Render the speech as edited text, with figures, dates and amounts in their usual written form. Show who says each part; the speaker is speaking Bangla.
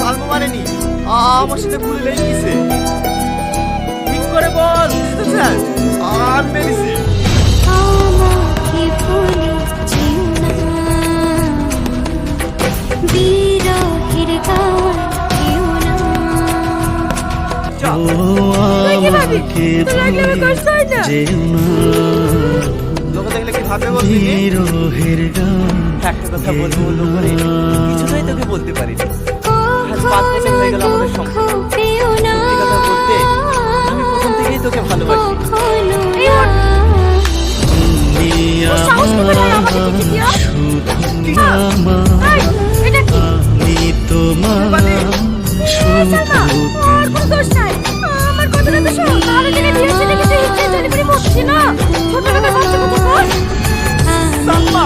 Speaker 1: সালমা মানেনি, আমার সাথে ভুলে লেগেছে। ঠিক করে বল, স্যার আমি মেরেছি। লোক দেখলে কি ভাবে বলবি? একটা কথা বলবো বলবো করে কিছুটাই তোকে বলতে পারি। আজ 5 বছর হয়ে গেল আমাদের সম্পর্ক। সত্যি কথা বলতে আমি প্রথম থেকেই তোকে ভালোবাসি। সালমা